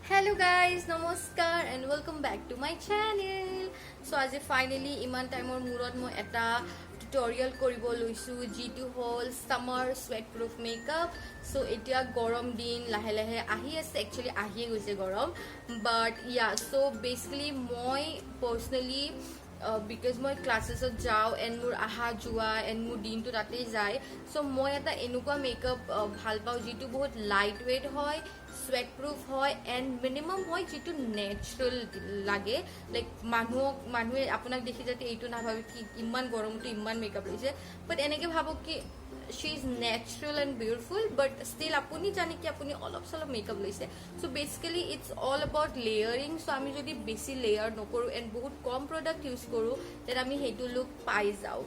Hello guys, namaskar and welcome back to my channel. So as finally iman time or murot mo eta tutorial koribo loisu G2 hol summer sweat proof makeup. So etia gorom din lahe lahe ahi ase, actually ahi goise gorom, but yeah, so basically moi personally because মই ক্লাছেছত যাওঁ and মোৰ আহা যোৱা and মোৰ দিনটো তাতেই যায় চ' মই এটা এনেকুৱা মেকআপ ভাল পাওঁ যিটো বহুত লাইট ৱেইট হয় sweat proof হয় এণ্ড মিনিমাম হয় যিটো নেচাৰেল লাগে লাইক মানুহে আপোনাক দেখি যাতে এইটো নাভাবে কি ইমান গৰমটো ইমান মেকআপ লৈছে বাট এনেকৈ ভাবক কি she is natural and beautiful but still apuni jani ki apuni olop solop makeup loise so basically it's all about layering so ami jodi besi layer nokoru and bahut kom product use koru then ami hetu look pai jao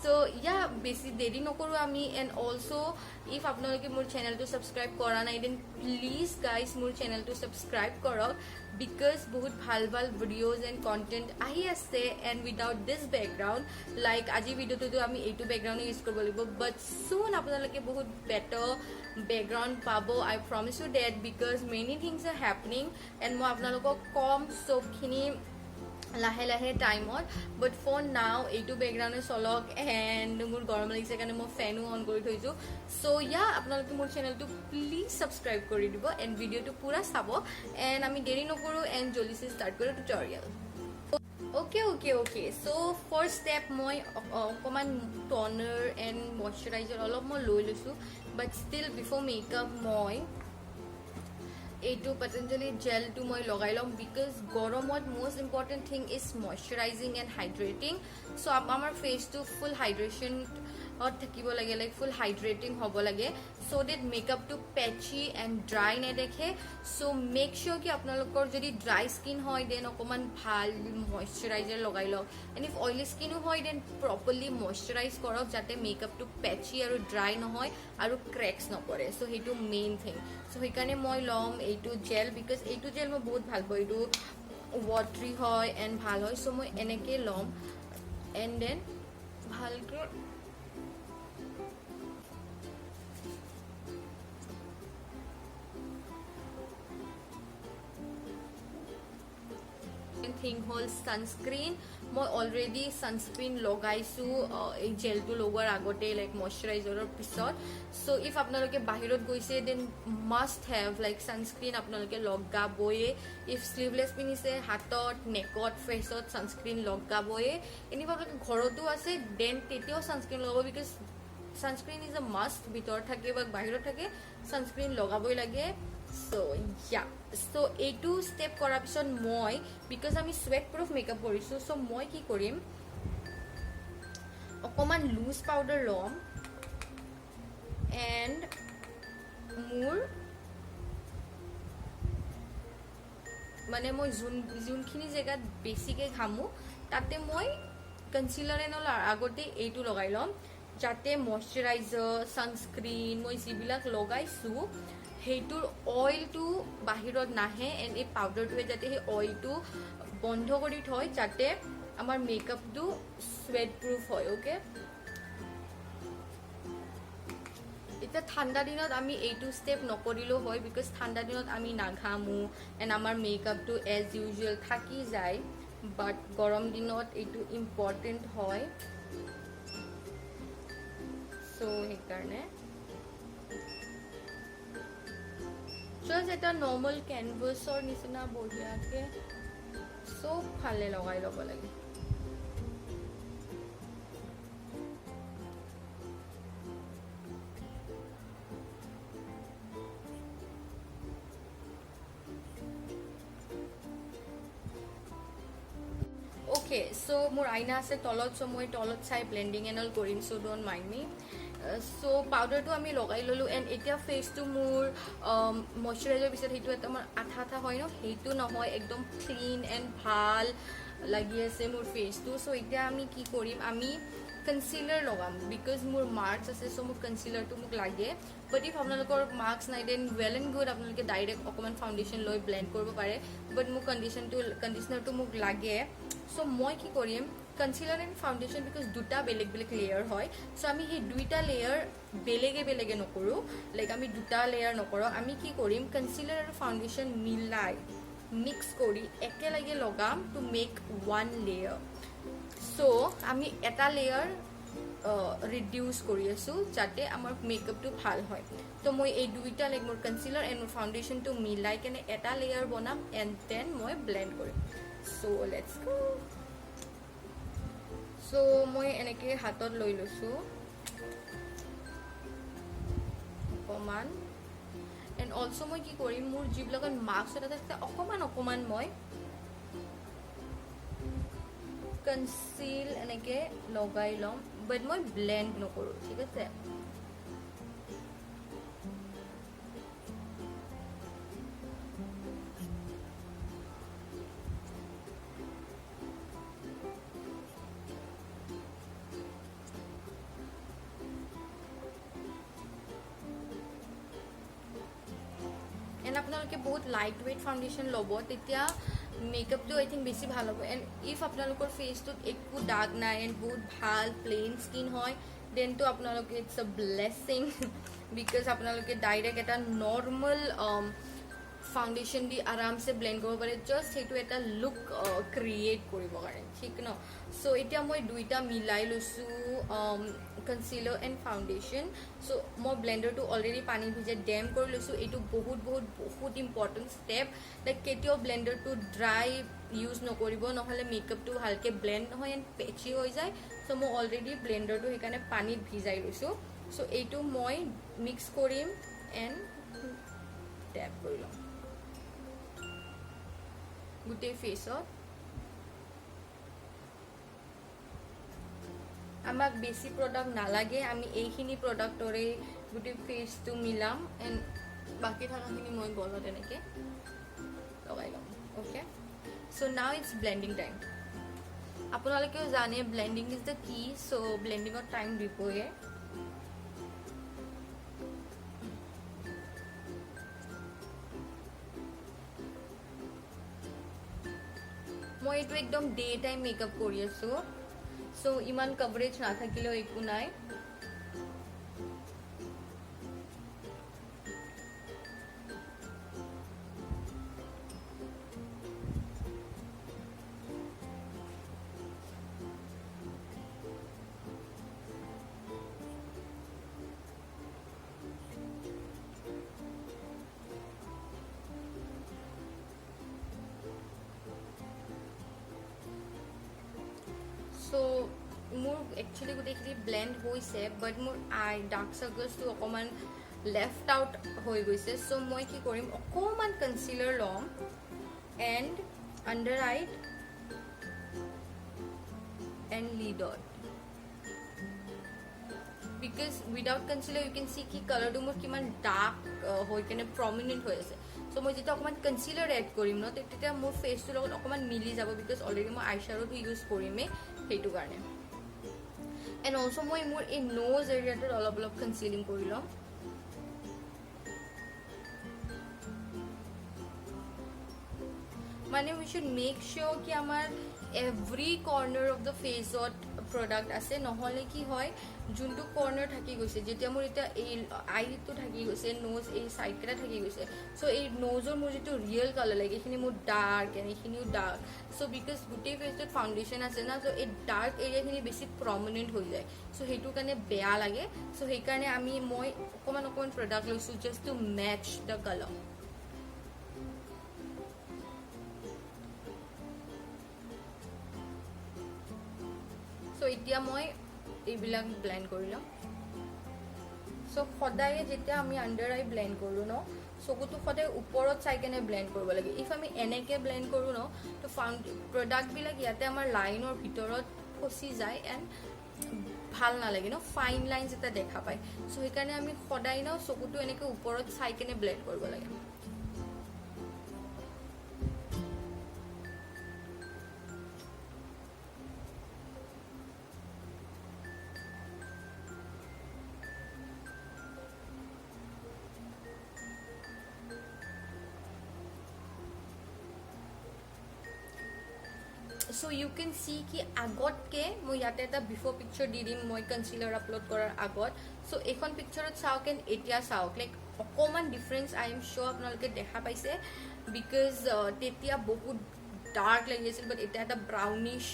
so yeah besi deri nokoru ami and also if apnaloke mor channel to subscribe kora nai then please guys mor channel to subscribe korok because bahut bhal videos and content ahi ase and without this background like aji video to ami eitu background use korbo libo but soon apnaloke bahut better background pabo I promise you that because many things are happening and mo apnalokok kom sob khini lahe lahe time on but for now eitu background e solok and mur gorom lagise kane mo fan on kori thoisu so yeah apnaloke mor channel to please subscribe kori dibo and video to pura sabo and ami deri nokoru and joldi se start koro tutorial okay so first step moi command toner and moisturizer all of mo loi loisu but still before makeup moi এইটো Patanjali gel to মই লগাই লম because গৰমত most important thing is moisturizing and hydrating so আমাৰ face to full hydration or থাকিব লাগে like full hydrating হ'ব লাগে so that makeup to patchy and dry না দেখে so make sure কি আপোনালোকৰ যদি dry skin হয় then অকমান ভাল moisturizer লগাই লওক and if oily skin হয় then properly moisturize কৰক যাতে makeup to patchy আৰু dry নহয় আৰু cracks নপৰে so হেতু main thing so সেইকাৰণে মই লম এইটো gel because এইটো gel মই বহুত ভাল পাওঁ এইটো watery হয় and ভাল হয় so মই এনেকে লম and then ভালকৈ thing hol sunscreen moi already sunscreen logaisu ei gel to logar agote like moisturizer or pisot so if apnaloke bahirot goise then must have like sunscreen apnaloke logaboye if sleeveless pinise hatot neckot faceot sunscreen logaboye eni apnaloke ghorotu ase then tetio sunscreen logabo because sunscreen is a must bitor thake ba bahirot thake sunscreen logaboi lage so yeah so এইটো step কৰাৰ পিছত মই because আমি sweat proof makeup কৰিছো so মই কি কৰিম অকমান loose powder লম and মোৰ মানে মই যোনখিনি জায়গাত বেছিকে ঘামু তাতে মই concealer এনল আগতে এইটো লগাই লম যাতে moisturizer sunscreen মই জিবিলাক লগাইছো হেইটোৰ অইলটো বাহিৰত নাহে এণ্ড এই পাউডাৰটোৱে যাতে সেই অইলটো বন্ধ কৰি থয় যাতে আমাৰ মেকআপটো sweat proof হয় ওকে এটা ঠাণ্ডা দিনত আমি এইটো স্টেপ নকৰিলো হয় বিকজ ঠাণ্ডা দিনত আমি নাঘামু এণ্ড আমাৰ মেকআপটো এজ ইউজুৱেল থাকি যায় বাট গৰম দিনত এইটো ইম্পৰ্টেণ্ট হয় সো সেইকাৰণে just eta normal canvas or nisina bohia ke so phale logai lobo lage okay so mor aina ase tolot so moi tolot sai blending and all korim so don't mind me so powder to ami logai lolu and etia face to more moisturizer bisat hetu eta amar atha atha hoy no hetu nohoy ekdom clean and bhal lagi ase mor face to so etia ami ki korim ami concealer logam because more marks ase so mor concealer to muk lage but if apnalokor marks nai then well and good apnaloke direct okoman foundation loi blend korbo pare but mu conditioner to muk lage so moi ki korim concealer and foundation because দুটা বেলেগ বেলেগ layer হয় চ' আমি সেই দুইটা layer বেলেগে বেলেগে নকৰোঁ লাইক আমি দুটা লেয়াৰ নকৰোঁ আমি কি কৰিম কনচিলাৰ আৰু ফাউণ্ডেশ্যন মিলাই মিক্স কৰি একেলগে লগাম টু মেক ওৱান লেয়াৰ চ' আমি এটা লেয়াৰ ৰিডিউচ কৰি আছোঁ যাতে আমাৰ মেকআপটো ভাল হয় তো মই এই দুইটা লাইক মোৰ কনচিলাৰ এণ্ড মোৰ ফাউণ্ডেশ্যনটো মিলাই কেনে এটা লেয়াৰ বনাম এণ্ড দেন মই ব্লেণ্ড কৰিম চ' লেটছ গো চ' মই এনেকৈ হাতত লৈ লৈছোঁ অকণমান এণ্ড অলছ' মই কি কৰিম মোৰ যিবিলাকত মাৰ্কছ এটা থাকে অকণমান মই কনচিল এনেকৈ লগাই ল'ম বাট মই ব্লেণ্ড নকৰোঁ ঠিক আছে এণ্ড আপোনালোকে বহুত লাইট ৱেইট ফাউণ্ডেশ্যন ল'ব তেতিয়া মেকআপটো আই থিংক বেছি ভাল হ'ব এণ্ড ইফ আপোনালোকৰ ফেচটোত একো দাগ নাই এণ্ড বহুত ভাল প্লেইন স্কিন হয় দেনটো আপোনালোকে ইটছ আ ব্লেছিং বিকজ আপোনালোকে ডাইৰেক্ট এটা নৰ্মেল ফাউণ্ডেশ্যন দি আৰামছে ব্লেণ্ড কৰিব পাৰে জাষ্ট সেইটো এটা লুক ক্ৰিয়েট কৰিবৰ কাৰণে ঠিক ন চ' এতিয়া মই দুইটা মিলাই লৈছোঁ কনচিলাৰ এণ্ড ফাউণ্ডেশ্যন চ' মই ব্লেণ্ডাৰটো অলৰেডি পানী ভিজাই ডেম কৰি লৈছোঁ এইটো বহুত ইম্পৰ্টেণ্ট ষ্টেপ লাইক কেতিয়াও ব্লেণ্ডাৰটো ড্ৰাই ইউজ নকৰিব নহ'লে মেকআপটো ভালকৈ ব্লেণ্ড নহয় এণ্ড পেচি হৈ যায় চ' মই অলৰেডি ব্লেণ্ডাৰটো সেইকাৰণে পানীত ভিজাই লৈছোঁ চ' এইটো মই মিক্স কৰিম এণ্ড টেপ কৰি ল'ম গোটেই ফেচত আমাক বেছি প্ৰডাক্ট নালাগে আমি এইখিনি প্ৰডাক্টৰে গোটেই ফেচটো মিলাম এণ্ড বাকী থকাখিনি মই গলত এনেকৈ লগাই ল'ম অ'কে চ' নাও ইটছ ব্লেণ্ডিং টাইম আপোনালোকেও জানে ব্লেণ্ডিং ইজ দ্য কি চ' ব্লেণ্ডিঙত টাইম দিবয়ে মই এইটো একদম ডে টাইম মেকআপ কৰি আছোঁ চ' ইমান কভাৰেজ নাথাকিলেও একো নাই চ' মোৰ একচুৱেলি গোটেইখিনি ব্লেণ্ড হৈছে বাট মোৰ আই ডাৰ্ক চাৰ্কলছটো অকণমান লেফ্ট আউট হৈ গৈছে চ' মই কি কৰিম অকণমান কনচিলাৰ ল'ম এণ্ড আণ্ডাৰ আইত এণ্ড লিডত because without concealer you can see কি কালাৰটো মোৰ কিমান ডাৰ্ক হৈ কেনে প্ৰমিনেণ্ট হৈ আছে চ' মই যেতিয়া অকণমান কনচিলাৰ এড কৰিম ন তেতিয়া মোৰ ফেচটোৰ লগত অকণমান মিলি যাব বিকজ অলৰেডি মই আই শ্বেডোটো ইউজ কৰিমেই সেইটো কাৰণে এণ্ড অলছ' মই মোৰ এই নোজ এৰিয়াটোত অলপ কনচিলিং কৰি ল'ম মানে উই শুড মেক শ্বিয়'ৰ কি আমাৰ এভৰি কৰ্নাৰ অফ দ্য ফেচত প্ৰডাক্ট আছে নহ'লে কি হয় যোনটো কৰ্নাৰ থাকি গৈছে যেতিয়া মোৰ এতিয়া এই আইটো থাকি গৈছে নোজ এই চাইডকেইটা থাকি গৈছে চ' এই নোজৰ মোৰ যিটো ৰিয়েল কালাৰ লাগে এইখিনি মোৰ ডাৰ্ক এণ্ড এইখিনিও ডাৰ্ক চ' বিকজ গোটেই ফেচটোত ফাউণ্ডেশ্যন আছে না চ' এই ডাৰ্ক এৰিয়াখিনি বেছি প্ৰমিনেণ্ট হৈ যায় চ' সেইটো কাৰণে বেয়া লাগে চ' সেইকাৰণে মই অকণমান প্ৰডাক্ট লৈছোঁ just to match the colour so' এতিয়া মই এইবিলাক ব্লেণ্ড কৰি ল'ম চ' সদায়ে যেতিয়া আমি আণ্ডাৰ আই ব্লেণ্ড কৰোঁ ন চকুটো সদায় ওপৰত চাই কেনে ব্লেণ্ড কৰিব লাগে ইফ আমি এনেকৈ ব্লেণ্ড কৰোঁ ন তো প্ৰডাক্টবিলাক ইয়াতে আমাৰ লাইনৰ ভিতৰত ফচি যায় এণ্ড ভাল নালাগে ন ফাইন লাইনছ এটা দেখা পায় চ' সেইকাৰণে আমি সদায় ন চকুটো এনেকৈ ওপৰত চাই কেনে ব্লেণ্ড কৰিব লাগে সো ইউ কেন সি কি আগতকে মই ইয়াতে এটা বিফোৰ পিকচাৰ দি দিম মই কনচিলাৰ আপলোড কৰাৰ আগত সো এইখন পিকচাৰত চাওক এণ্ড এতিয়া চাওক লাইক অকণমান ডিফাৰেঞ্চ আই এম শ্যোৰ আপোনালোকে দেখা পাইছে বিকজ তেতিয়া বহুত ডাৰ্ক লাগি আছিল বাট এতিয়া এটা ব্ৰাউনিছ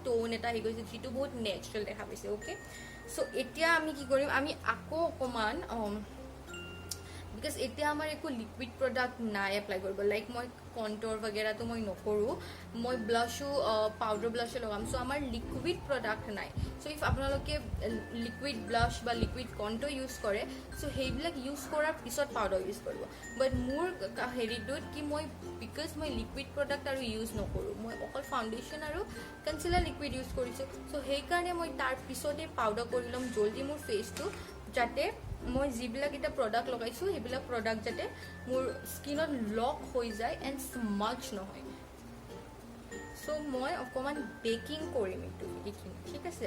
টোন এটা আহি গৈছে যিটো বহুত নেচাৰেল দেখা পাইছে অ'কে সো এতিয়া আমি কি কৰিম আমি আকৌ অকণমান বিকজ এতিয়া আমাৰ একো লিকুইড প্ৰডাক্ট নাই এপ্লাই কৰিব লাইক মই কণ্টৰ বাগেৰাটো মই নকৰোঁ মই ব্লাছো পাউডাৰ ব্লাছো লগাম চ' আমাৰ লিকুইড প্ৰডাক্ট নাই চ' ইফ আপোনালোকে লিকুইড ব্লাছ বা লিকুইড কণ্টৰ ইউজ কৰে চ' সেইবিলাক ইউজ কৰাৰ পিছত পাউডাৰ ইউজ কৰিব বাট মোৰ হেৰিটোত কি মই বিকজ মই লিকুইড প্ৰডাক্ট আৰু ইউজ নকৰোঁ মই অকল ফাউণ্ডেশ্যন আৰু কনচিলাৰ লিকুইড ইউজ কৰিছোঁ চ' সেইকাৰণে মই তাৰ পিছতে পাউডাৰ কৰি ল'ম জল্দি মোৰ ফেচটো যাতে মই যিবিলাক এটা প্ৰডাক্ট লগাইছোঁ সেইবিলাক প্ৰডাক্ট যাতে মোৰ স্কিনত লক হৈ যায় এণ্ড স্মাচ নহয় চ' মই অকণমান বেকিং কৰিম এইখিনি ঠিক আছে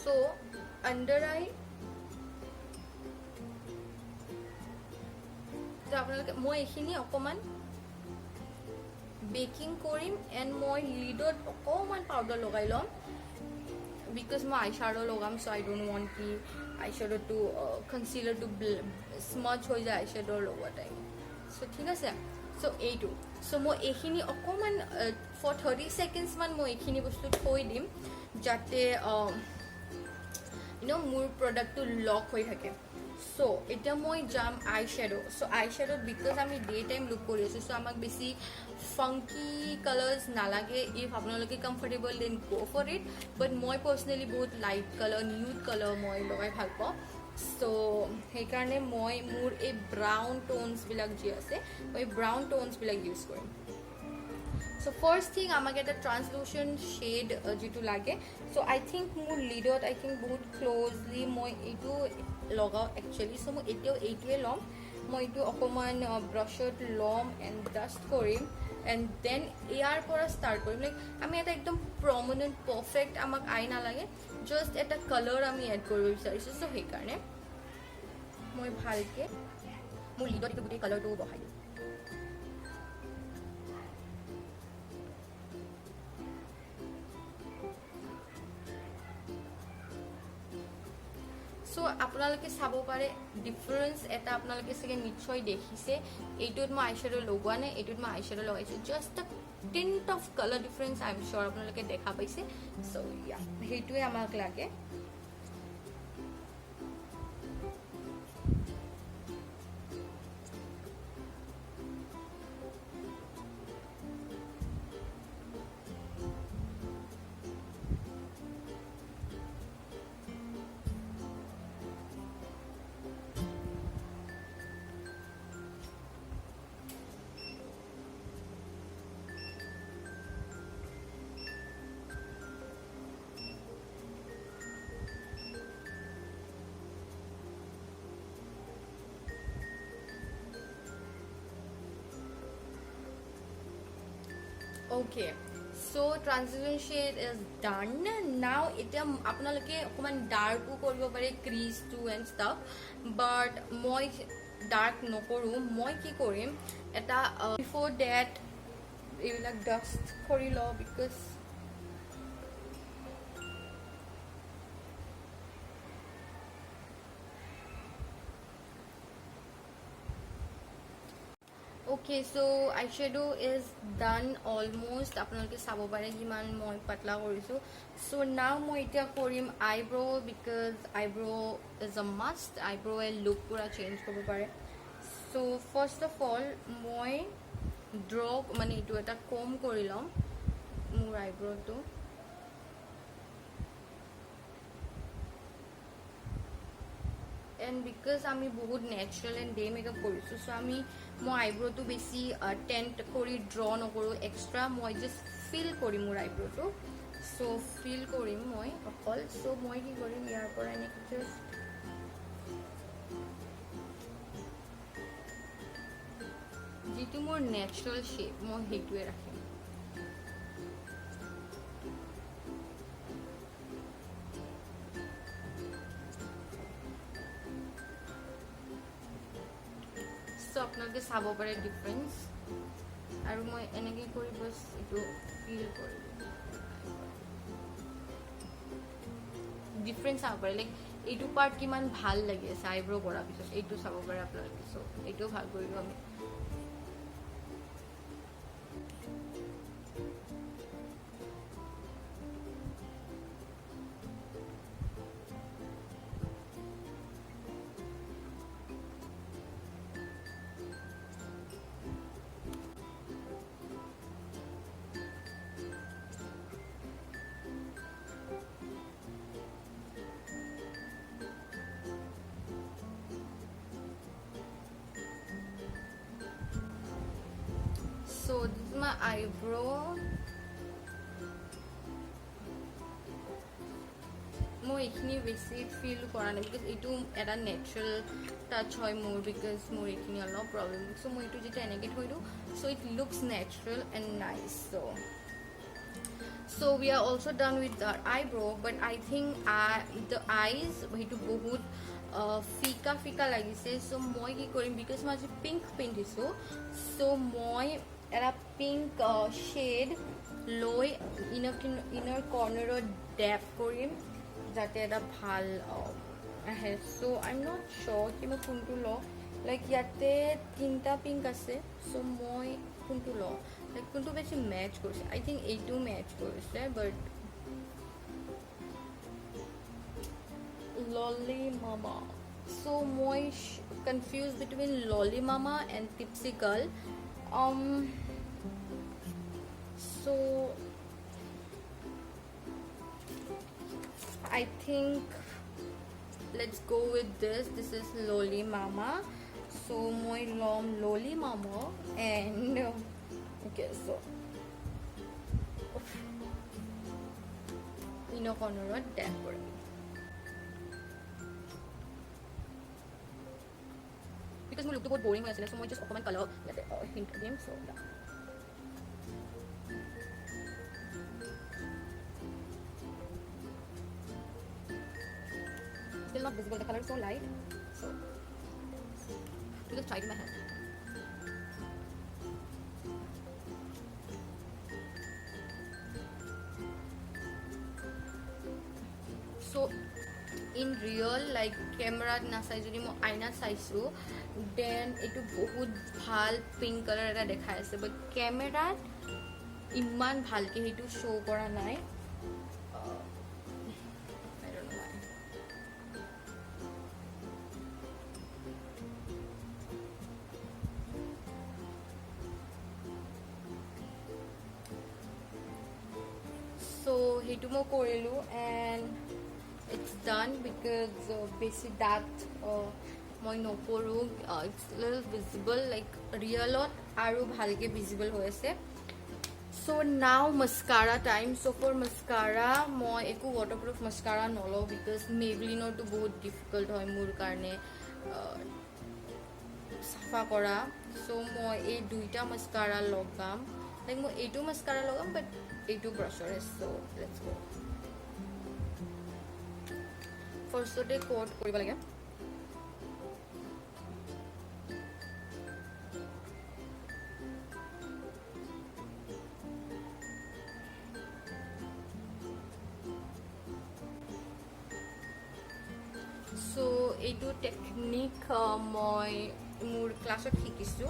চ' আণ্ডাৰ আই আপোনালোকে মই এইখিনি অকণমান বেকিং কৰিম এণ্ড মই লিডত অকণমান পাউডাৰ লগাই ল'ম because my eyeshadow logam so I don't want ki eyeshadow to concealer to smudge hoy jay eyeshadow logo time so thik ase so eitu so mo ekhini okoman for 30 seconds man mo ekhini bostu thoi dim jate you know mur product to lock hoy thake so eta moi jam eyeshadow because ami daytime look kori asu so amak besi funky colors nalage if apnaloke comfortable then go for it but moi personally bahut light color nude color moi logai bhal pao so he karone moi mur a brown tones bilak ji ase oi brown tones bilak use korim so first thing amake eta translucent shade jitu lage so I think mur lidot I think bahut closely moi etu logao actually so moi etio eitue lom মই এইটো অকণমান ব্ৰাছত ল'ম and dust কৰিম and then ইয়াৰ পৰা start কৰিম like আমি এটা একদম প্ৰমিনেণ্ট পাৰফেক্ট আমাক আই নালাগে জাষ্ট এটা কালাৰ আমি এড কৰিব বিচাৰিছোঁ চ' সেইকাৰণে মই ভালকৈ মোৰ লিডত এইটো গোটেই কালাৰটো বহাই দিম সো আপোনালোকে চাব পাৰে ডিফাৰেঞ্চ এটা আপোনালোকে চাগে নিশ্চয় দেখিছে এইটোত মই আইশ্বেডো লগোৱা নাই এইটোত মই আইশ্বেডো লগাইছোঁ just a tint of colour difference I am sure আপোনালোকে দেখা পাইছে চ' ইয়া সেইটোৱে আমাক লাগে Okay, so transition shade is done. Now এটা আপোনালোকে অকমান ডাৰ্কো কৰিব পাৰে ক্ৰিজ টু এণ্ড ষ্টাফ বাট মই ডাৰ্ক নকৰোঁ মই কি কৰিম এটা বিফ'ৰ ডেট এইবিলাক ডাষ্ট কৰি লওঁ because Okay, so eyeshadow is done almost. আপোনালোকে চাব পাৰে কিমান মই পাতলা কৰিছোঁ so now মই এতিয়া কৰিম eyebrow because eyebrow is a must. eyebrow A look পুৰা চেঞ্জ কৰিব পাৰে so first of all মই draw মানে এইটো এটা কম কৰি ল'ম মোৰ eyebrow-টো and because আমি বহুত natural and day makeup কৰিছোঁ so আমি মই আইব্ৰ'টো বেছি টেণ্ট কৰি ড্ৰ নকৰোঁ এক্সট্ৰা মই জাষ্ট ফিল কৰিম মোৰ আইব্ৰ'টো চ' ফিল কৰিম মই অকল চ' মই কি কৰিম ইয়াৰ পৰা এনেকৈ জাষ্ট যিটো মোৰ নেচাৰেল শ্বেপ মই সেইটোৱে ৰাখিম so আপোনালোকে চাব পাৰে ডিফাৰেঞ্চ আৰু মই এনেকৈ কৰি বছ এইটো ফিল কৰিলোঁ ডিফাৰেঞ্চ চাব পাৰে লাইক এইটো পাৰ্ট কিমান ভাল লাগি আছে আইব্ৰ' কৰাৰ পিছত এইটো চাব পাৰে আপোনালোকে চ' এইটোও ভাল কৰিলোঁ আমি So this is my eyebrow. মই এইখিনি বেছি ফিল কৰা নাই বিকজ এইটো এটা নেচাৰেল টাচ হয় মোৰ বিকজ মোৰ এইখিনি অলপ প্ৰব্লেম চ' মই এইটো যেতিয়া এনেকৈ থৈ দিওঁ so' it looks natural and nice so we are also done with the eyebrow but I think the eyes সেইটো বহুত ফিকা ফিকা লাগিছে চ' মই কি কৰিম বিকজ মই আজি পিংক পিন্ধিছোঁ চ' মই এটা পিংক শ্বেড লৈ ইনাৰ কৰ্নাৰত ডেপ কৰিম যাতে এটা ভাল আহে চ' আই এম নট শ্যোৰ কি মই কোনটো লওঁ লাইক ইয়াতে তিনিটা পিংক আছে চ' মই কোনটো লওঁ লাইক কোনটো বেছি মেচ কৰিছে আই থিংক এইটো মেচ কৰিছে বাট ললি মামা চ' মই confuse between Lolly Mama and Tipsy Girl so I think let's go with this is Loli Mama so moi lom Loli Mama and okay so ino corner dapper because my look to boring so I just open color let it hint them so yeah. Still not visible, the color is so light so I'll just try it in my hand so in real like camera na sai jodi mo aina saisu then etu bahut bhal pink color eta dekhai ase but camera iman bhalke hetu show kora nai so hetu mo korilu and it's done because basic that moi no poru it's little visible like real aru bhalke visible hoise so now mascara time so for mascara moi eku waterproof mascara nolo because Maybelline to bahut difficult hoy mur karne safa kora so moi ei duita mascara logam like moi etu mascara logam but etu brusher is so let's go first day coat koriba lage so etu technique moi mur class ot hikisu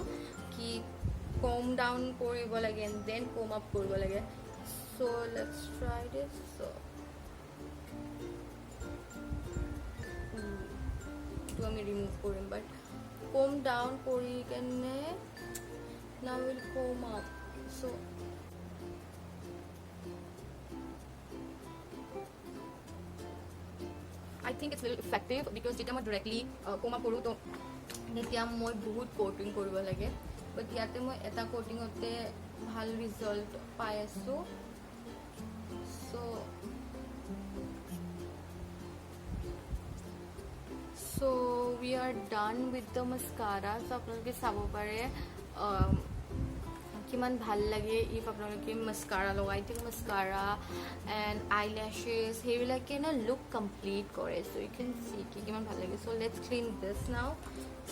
ki comb down koriba lage and then comb up koriba lage so let's try this so to আমি remove korim but comb down kori kenne now we'll comb up so I think it's very effective because jeta moi directly comb up koru to netia moi bahut coating koriba lage but yate moi eta coating ote bhal result pai asu so we are done with the mascara so apnaloke sabo pare kiman bhal lage if apnaloke mascara logai thik mascara and eyelashes here like na look complete kore so you can see ki kiman bhal lage so let's clean this now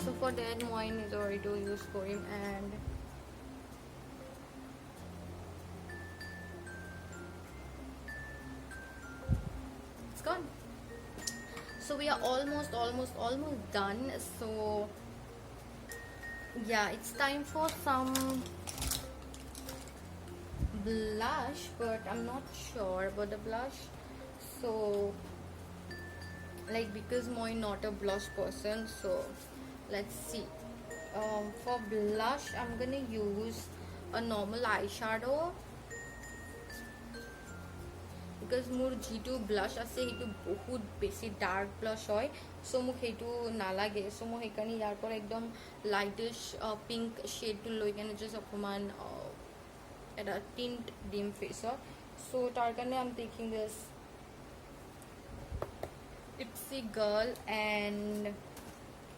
so for that moi nijor to use korim and So we are almost done. So yeah, it's time for some blush, but I'm not sure about the blush. So like, because I'm not a blush person, so let's see. For blush I'm gonna use a normal eyeshadow, because মোৰ যিটো bless আছে সেইটো বহুত বেছি dark bless হয়, চ' মোক সেইটো নালাগে। চ' মই সেইকাৰণে ইয়াৰ পৰা একদম লাইটিছ পিংক শ্বেডটো লৈ কেনে জাষ্ট অকণমান এটা টিণ্ট দিম ফেচত। চ' তাৰ কাৰণে I am taking this Tipsy Girl and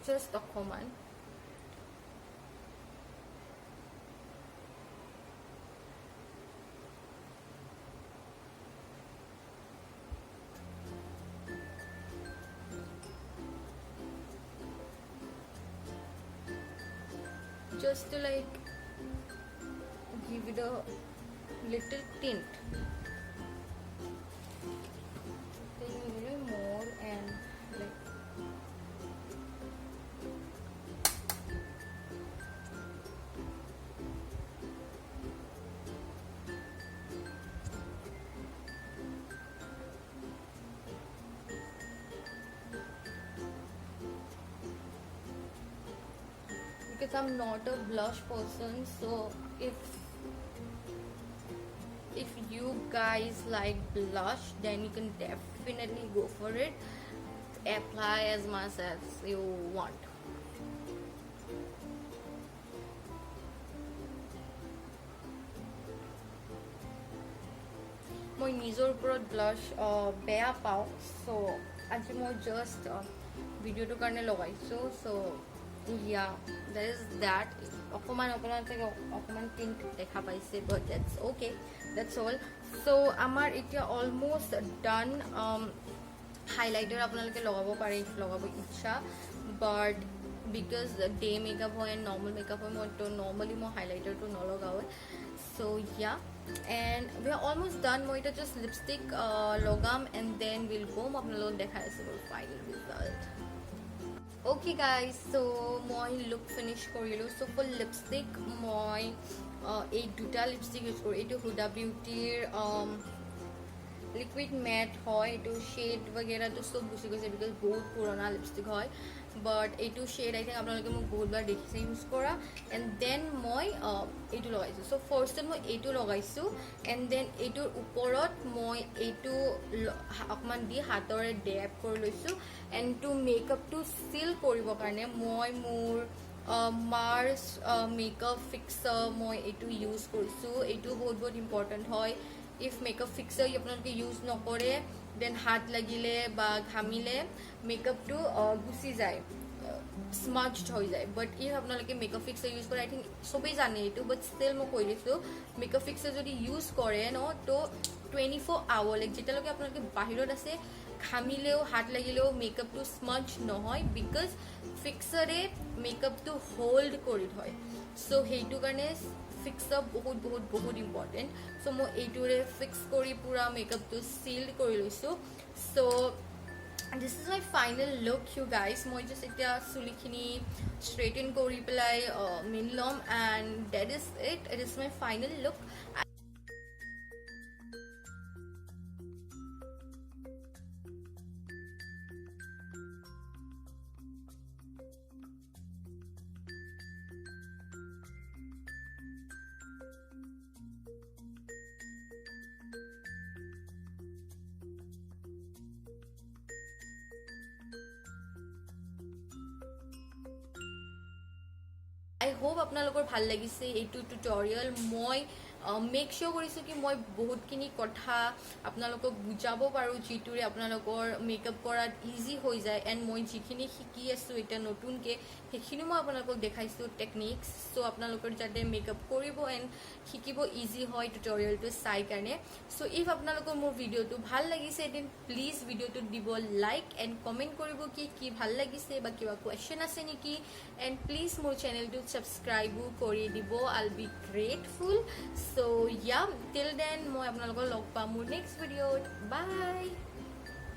just অকণমান just to like give it a little tint. Taking a little more and like because I'm not a blush person, so if you guys like blush, then you can definitely go for it. Apply as much as you want. মই নিজৰ ওপৰত bless বেয়া পাওঁ, চ' আজি মই just ভিডিঅ'টোৰ কাৰণে লগাইছোঁ। চ' yeah, there is that. অকণমান চাগে অকণমান টিণ্ট দেখা পাইছে, but that's okay, that's all. So আমাৰ এতিয়া অলমোষ্ট ডান। হাইলাইটাৰ আপোনালোকে লগাব পাৰে লগাব ইচ্ছা, বাট বিকজ ডে মেকআপ হয় এণ্ড নৰ্মেল মেকআপ হয়, মই তো নৰ্মেলি মই হাইলাইটাৰটো নলগাওঁৱে। চ' ইয়া, এণ্ড উই আৰ অলমোষ্ট ডান। মই এতিয়া জাষ্ট লিপষ্টিক লগাম এণ্ড দেন উইল গো। মই আপোনালোকক দেখাই আছোঁ মোৰ final result. Okay guys, so মই লুক ফিনিছ কৰিলোঁ। চ' ফৰ লিপষ্টিক মই এই দুটা লিপষ্টিক ইউজ কৰোঁ। এইটো হুডা বিউটিৰ লিকুইড মেট হয়, এইটো শ্বেড বাগেৰাটো চব গুচি গৈছে বিকজ বহুত পুৰণা লিপষ্টিক হয়, বাট এইটো শ্বেড আই থিংক আপোনালোকে মোক বহুতবাৰ দেখিছে ইউজ কৰা। এণ্ড দেন মই এইটো লগাইছোঁ। চ' ফাৰ্ষ্টত মই এইটো লগাইছোঁ এণ্ড দেন এইটোৰ ওপৰত মই এইটো অকণমান দি হাতৰে ডেপ কৰি লৈছোঁ। এণ্ড টু মেকআপটো চিল কৰিবৰ কাৰণে মই মোৰ মাৰ্চ মেকআপ ফিক্সাৰ মই এইটো ইউজ কৰিছোঁ। এইটো বহুত ইম্পৰ্টেণ্ট হয়। ইফ মেকআপ ফিক্সাৰ আপোনালোকে ইউজ নকৰে, দেন হাত লাগিলে বা ঘামিলে মেকআপটো গুচি যায়, স্মাৰ্জড হৈ যায়। বাট ইফ আপোনালোকে মেকআপ ফিক্সাৰ ইউজ কৰে, আই থিংক চবেই জানে এইটো, বাট ষ্টিল মই কৈ দিছোঁ, মেকআপ ফিক্সাৰ যদি ইউজ কৰে ন, তো 24 আৱাৰ লাইক যেতিয়ালৈকে আপোনালোকে বাহিৰত আছে, ঘামিলেও হাত লাগিলেও মেকআপটো স্মাৰ্জ নহয়, বিকজ ফিক্সাৰে মেকআপটো হোল্ড কৰি থয়। চ' সেইটো কাৰণে ফিক্সাৰ বহুত ইম্পৰ্টেণ্ট। চ' মই এইটোৰে ফিক্স কৰি পূৰা মেকআপটো চিল্ড কৰি লৈছোঁ। So' this is my final look you guys. মই জাষ্ট এতিয়া চুলিখিনি ষ্ট্ৰেইটেন কৰি পেলাই মিল ল'ম and that is it is my final look. I hope আপোনালোকৰ ভাল লাগিছে এইটো টিউটৰিয়েল। মই মেক শ্যোৰ কৰিছোঁ কি মই বহুতখিনি কথা আপোনালোকক বুজাব পাৰোঁ যিটোৰে আপোনালোকৰ মেকআপ কৰাত ইজি হৈ যায়। এণ্ড মই যিখিনি শিকি আছোঁ এতিয়া নতুনকৈ সেইখিনিও মই আপোনালোকক দেখাইছোঁ টেকনিক্স। চ' আপোনালোকৰ যাতে মেকআপ কৰিব এণ্ড শিকিব ইজি হয় টিউটৰিয়েলটো চাই কাৰণে। চ' ইফ আপোনালোকৰ মোৰ ভিডিঅ'টো ভাল লাগিছে দেন প্লিজ ভিডিঅ'টোত দিব লাইক এণ্ড কমেণ্ট কৰিব কি ভাল লাগিছে বা কিবা কুৱেশ্যন আছে নেকি। এণ্ড প্লিজ মোৰ চেনেলটোত ছাবস্ক্ৰাইবো কৰি দিব, আইল বি গ্ৰেটফুল। চ' ইয়া, টিল দেন মই আপোনালোকক লগ পাম মোৰ নেক্সট ভিডিঅ'ত। বাই।